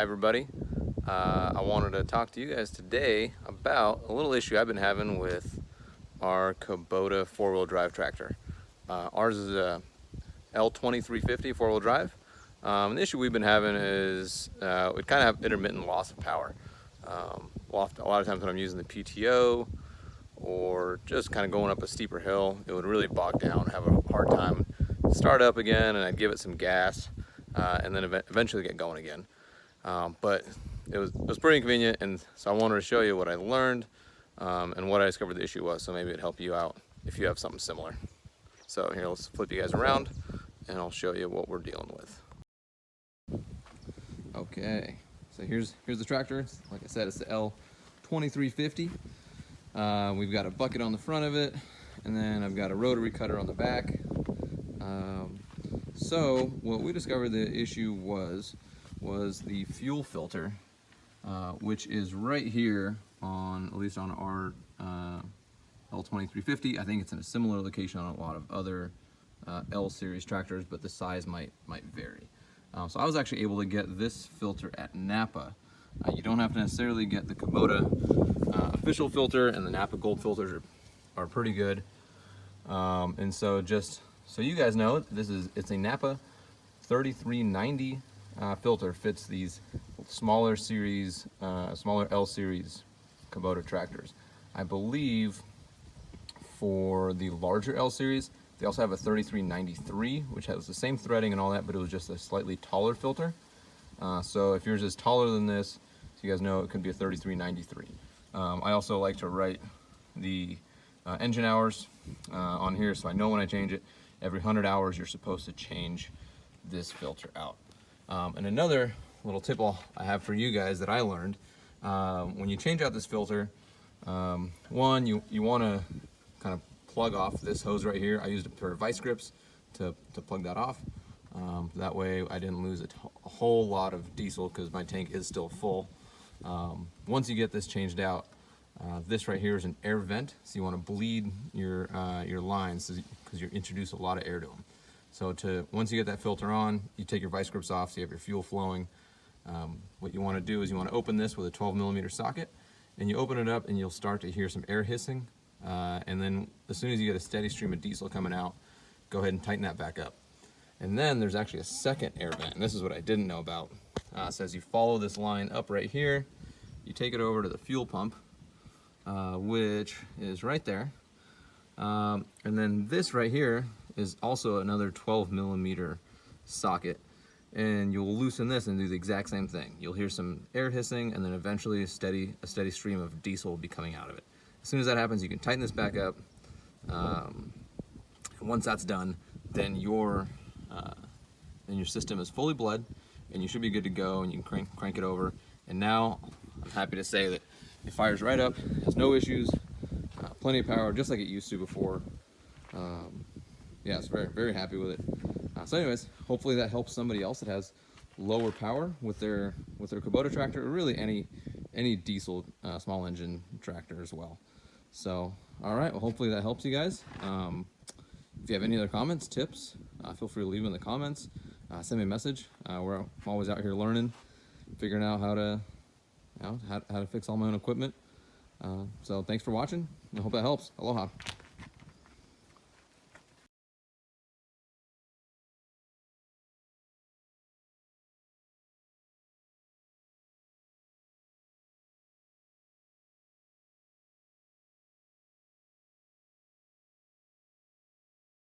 everybody. I wanted to talk to you guys today about a little issue I've been having with our Kubota four-wheel drive tractor. Ours is a L2350 four-wheel drive. The issue we've been having is we kind of have intermittent loss of power. A lot of times when I'm using the PTO or just kind of going up a steeper hill, it would really bog down, have a hard time start up again, and I'd give it some gas and then eventually get going again. But it was pretty inconvenient, and so I wanted to show you what I learned and what I discovered the issue was, so maybe it'd help you out if you have something similar. So here, let's flip you guys around and I'll show you what we're dealing with. Okay, so here's the tractor. Like I said, it's the L2350. We've got a bucket on the front of it, and then I've got a rotary cutter on the back. So what we discovered the issue was the fuel filter, which is right here on, at least on our L2350. I think it's in a similar location on a lot of other L series tractors, but the size might vary. So I was actually able to get this filter at Napa. You don't have to necessarily get the Kubota official filter, and the Napa Gold filters are pretty good. And so just so you guys know, it's a Napa 3390 filter. Fits these smaller series, smaller L series Kubota tractors. I believe for the larger L series, they also have a 3393, which has the same threading and all that, but it was just a slightly taller filter. So if yours is taller than this, so you guys know, it could be a 3393. I also like to write the engine hours on here, so I know when I change it. Every 100 hours, you're supposed to change this filter out. And another little tip I have for you guys that I learned, when you change out this filter, one, you want to kind of plug off this hose right here. I used it for vice grips to plug that off. That way I didn't lose a whole lot of diesel, because my tank is still full. Once you get this changed out, this right here is an air vent, so you want to bleed your lines because you introduce a lot of air to them. So once you get that filter on, you take your vice grips off so you have your fuel flowing. What you want to do is you want to open this with a 12mm socket, and you open it up and you'll start to hear some air hissing. And then as soon as you get a steady stream of diesel coming out, go ahead and tighten that back up. And then there's actually a second air vent, and this is what I didn't know about. It says you follow this line up right here, you take it over to the fuel pump, which is right there. And then this right here is also another 12mm socket, and you'll loosen this and do the exact same thing. You'll hear some air hissing, and then eventually a steady stream of diesel will be coming out of it. As soon as that happens, you can tighten this back up. And once that's done, then your system is fully bled, and you should be good to go, and you can crank it over. And now I'm happy to say that it fires right up, has no issues, plenty of power, just like it used to before. Yeah, it's very happy with it. So anyways, hopefully that helps somebody else that has lower power with their Kubota tractor, or really any diesel small engine tractor as well. So all right, well, hopefully that helps you guys. If you have any other comments, tips, feel free to leave them in the comments. Send me a message. I'm always out here learning, figuring out how to fix all my own equipment. So thanks for watching. I hope that helps. Aloha.